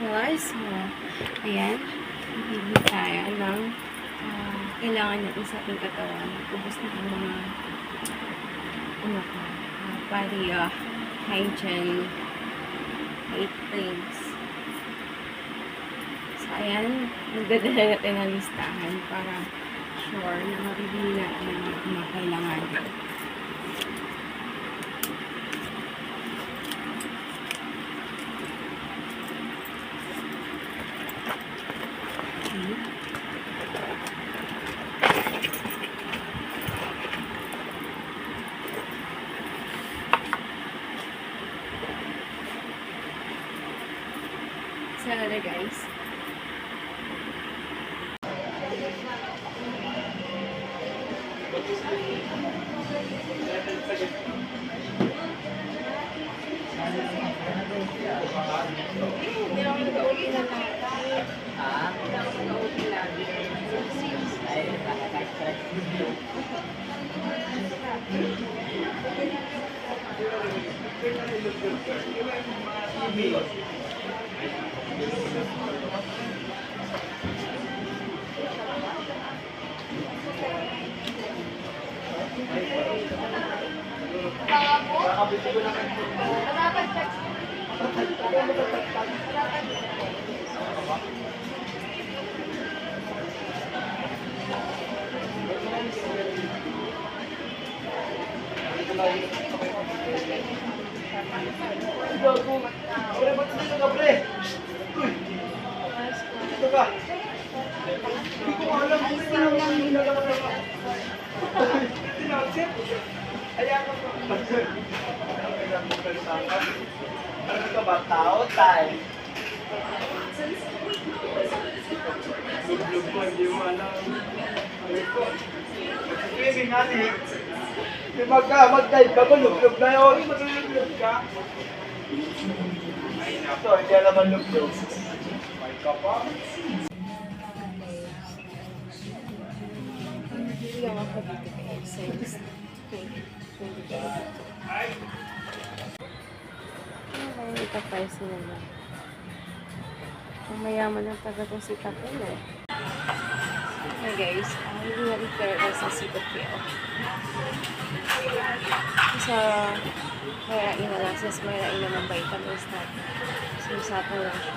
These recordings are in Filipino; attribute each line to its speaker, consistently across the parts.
Speaker 1: Guys, so, ayan, bibili tayo ng kailangan natin sa ating katawan. Ubus na ang mga body hygiene 8 things. So, ayan, magdadala natin ng listahan para sure na mabibili natin ang mga kailangan. Sana guys. Hindi ako nag-uwi na lahat. Hindi ako nag-uwi lagi.
Speaker 2: Ano ka ba? Tao, tayo. Lublog ko, hindi mo alam. Ano ko? Swimming natin. Mag-dive ka ba? Lublog na yun. Mag-lublog ka. So, hindi naman lublog. May ka pa.
Speaker 1: Hindi ako dito kay since 2020. Okay, ita-price na naman. Ang mayaman ng taga kong si Tapel eh. Okay guys, hindi na repair ko sa Cetaphil. Sa mayrain na lang, since mayrain naman vitamins natin. So, usapan lang siya.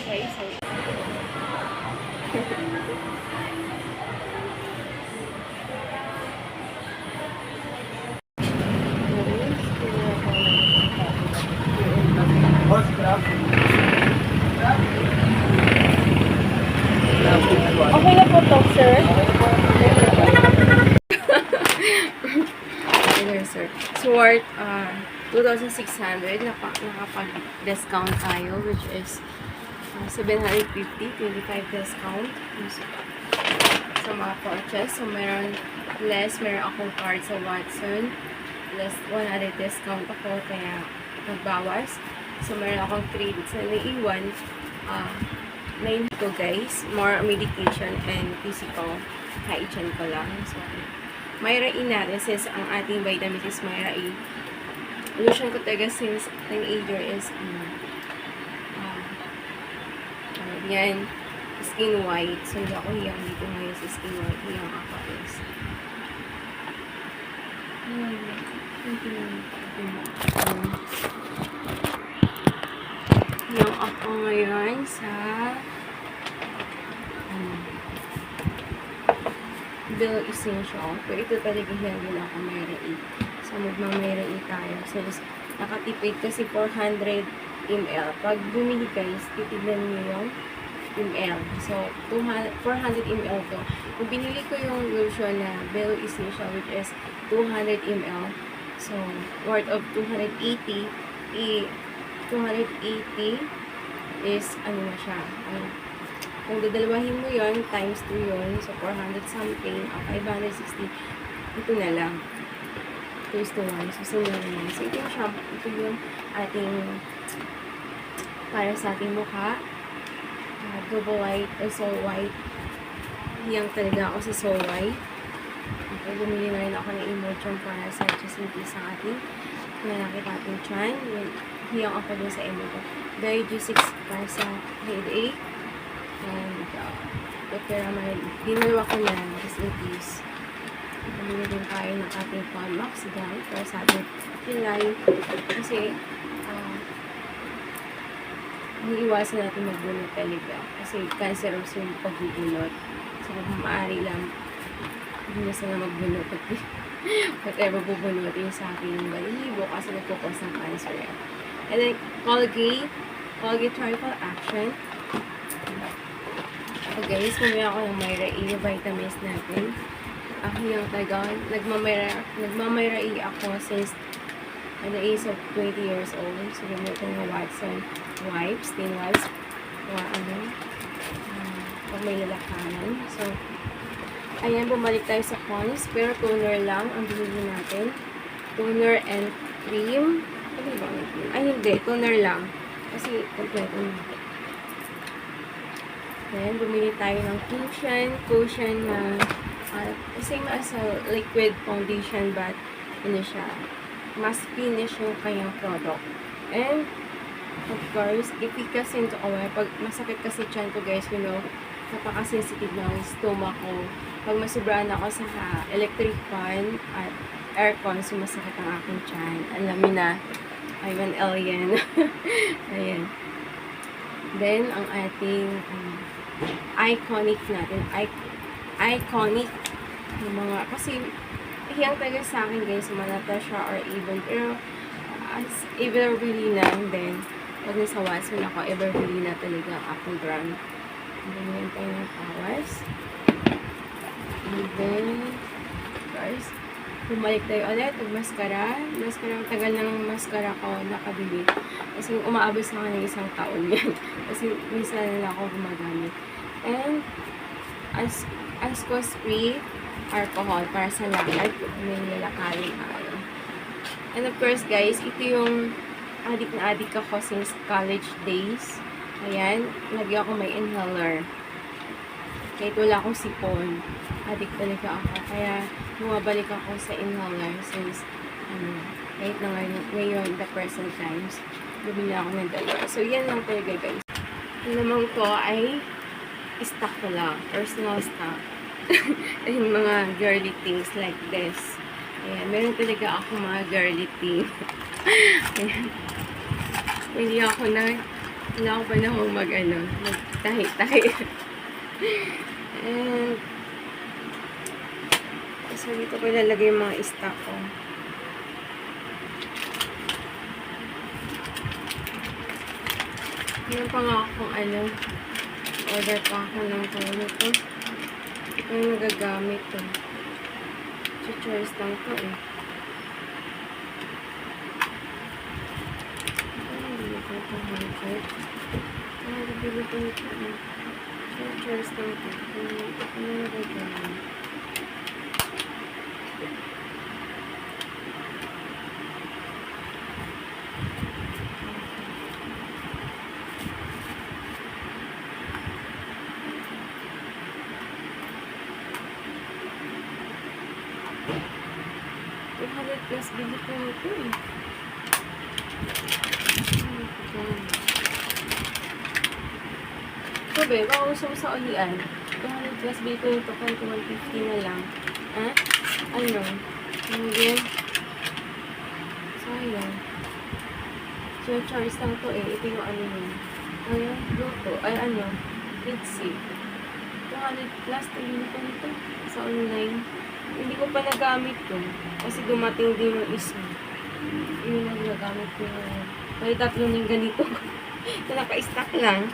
Speaker 1: Okay, so
Speaker 2: Boss, grab.
Speaker 1: okay na po to, sir. Okay, sir. So, worth 2,600. Nakapag-discount tayo, which is 750, 25 discount. Sa mga purchase. So, meron akong card sa Watson. Less 100 discount ako, kaya nagbawas. So, meron akong credits na naiiwan. 9 to guys. More medication and physical hygiene ko lang. So, mayrain natin since ang ating vitamins is mayrain. Lotion ko talaga since teenager is yan, skin white. So, hindi ako hiyang dito ngayon sa skin white. Hiyang ako is Yung ako ngayon sa Bill Essential. Pero ito talaga hindi na ako Myra E. So, magma-Myra E tayo. Since nakatipid kasi 400 ml. Pag bumili guys, titignan niyo yung ml. So, 400 ml to. Kung binili ko yung lotion na Bill Essential, which is 200 ml. So, worth of 280. 280 is, ano na siya, kung dadalawahin mo yon times 2 yon, so 400 something, 560, ito na lang. 2:1. So, similar na yan. So, ito yung shampoo. Ito yung ating para sa ating mukha. Double white, so white. Hiyang talaga ako sa so white. Okay, bumili na rin ako ng Emotion para sa just in case ang ating malaki ating chan. Hiyang ako dun sa Emotion. Very G6 para sa headache. And, Peperamal. Dinalawa ko na just in case. Bumili din tayo ng ating Palmax guys para sa ating kilay. Kasi, iiwasan natin magbunot talaga. Kasi cancerous yung pagbubunot. So, maaari lang hindi na sila magbunot at whatever bubunutin sa ating balibo kasi nagkukos ng cancer. And then, Colgate Triple Action. So guys, kumaya ako ng Myra E vitamins natin. Ako yung talaga, nagmamayra E ako since at the age of 20 years old. So, gamit ko ng Watson wipes, thin wipes, pag may lalakanan. So, ayan, bumalik tayo sa Cons, pero toner lang ang binili natin. Toner and cream. Ano ba ang cream? Ay, hindi, toner lang. Kasi, kompleto na. Ayan, bumili tayo ng cushion na same as a liquid foundation, but ano siya, mas finish yung kanyang product. And, of course, efficacy into oil. Pag masakit kasi tiyan ko guys, you know, napaka-sensitive ng stomach ko. Pag masubrahan ako sa electric fan at aircon, sumasakit ang aking tiyan. Alam mo na, I'm an alien. Ayan. Then, ang ating iconic natin. Iconic. Yung mga, kasi, hiyang talaga sa akin guys, Natasha or even, pero, as Everbelina, and then, pag nasa Watson ako, Everbelina talaga ang aking brand. Ganyan tayo ng tawas. And then, guys, bumalik tayo ulit. Mag-mascara. Ang tagal ng mascara ko nakabili. Kasi umaabot sa akin ng 1 taon yan. Kasi minsan na ako gumagamit. And, Asco-free alcohol para sa lakad. May lalakarin tayo. And of course, guys, ito yung adik na adik ako since college days. Ayan, lagi ako may inhaler. Kahit wala akong sipon, adik talaga ako. Kaya, bumabalik ako sa inhaler since, kahit na ngayon, the present times, bumili ako ng dalawa. So, yan lang talaga, guys. Yung naman ko ay stock ko lang, personal stock. Yung mga girly things like this. Ayan, meron talaga ako mga girly things. Ayan. Hindi ako wala ako pa na akong magtahi-tahi. And, so dito ko ilalagay yung mga stock ko. Meron pa nga akong order pa ako ng ito. Ito yung nagagamit ko. Choice lang to eh. Hindi ko ito market. Nabili ko ito eh. Choice lang to. Ano nagagamit? Plus, bili ko nito eh. Ito be, baka gusto mo sa ulian. 200 plus, bili ko nito kahit 150 na lang. Ha? Ano? And then, sayang. So, choice lang to eh. Ito yung ano yun. Ayan, Bluetooth. Ay, ano, Litzy. 200 plus, tingin ko nito sa online. Hindi ko pa nagamit to. Kasi dumating din yung isa. Yun ang nagamit ko. May tatlo ng ganito. Ito naka-stack lang.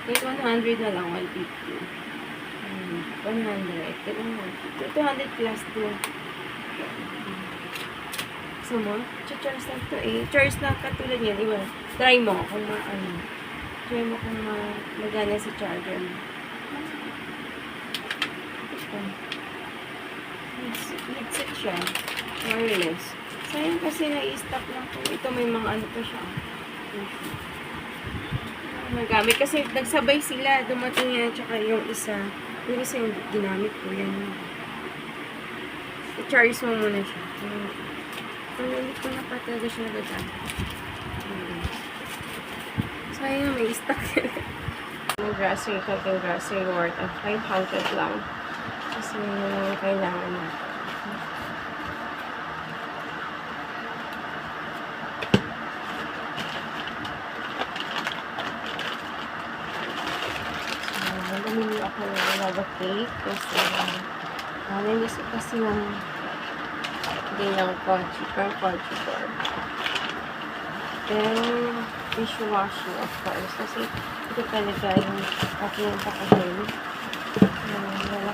Speaker 1: Kahit 100 na lang, 150. 100. Ito 200 plus to. Gusto mo? Charge na to eh. Charge na katulad yan. Iba. Try mo kung ano. Try mo kung magana sa charger mo. Ito. Headset siya. Wireless. Sayang kasi na-i-stock lang po. Ito may mga ano pa siya. Nagamit. Kasi nagsabay sila. Dumating yan. Tsaka yung isa. Yung isa yung ginamit ko. Yan. I-charge mo muna siya. Hindi ko na pa talaga siya nagagamit. Sayang may stock. Yung grocery, yung grocery worth of 500 lang. Kasi yung kailangan na. So, namili ako ng lava cake. Kasi, nainis ko kasi yung ganyang fudgy bar. Then, dishwashing of course. Kasi ito talaga yung aking pakahin.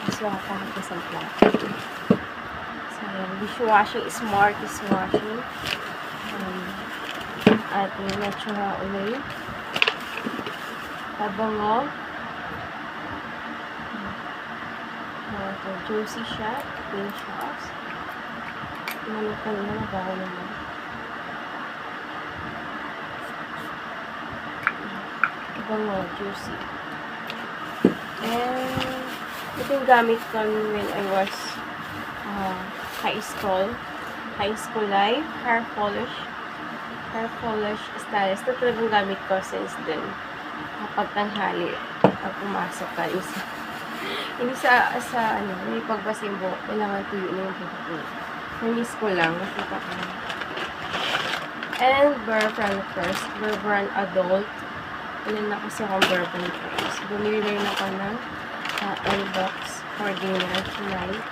Speaker 1: Kasi ako sa plastic. So, dishwashing, smart dishwashing. At yung natural oil. Tabango. Juicy shot. Green shots. Naman kanina nagawa naman. Bango, juicy. And ito yung gamit ko when I was high school life, hair polish stylist. Ito talagang gamit ko since then. Kapag tanghali, pag pumasok ka, hindi sa ano, may pagbasa yung buhok, kailangan tuyo na yung buhok ko. Namiss ko lang, nakita ko. And Burr first, Burr Brand Adult. Ilan na kasi akong Burr Brand first. Bumili rin ako ng L-box for dinner tonight.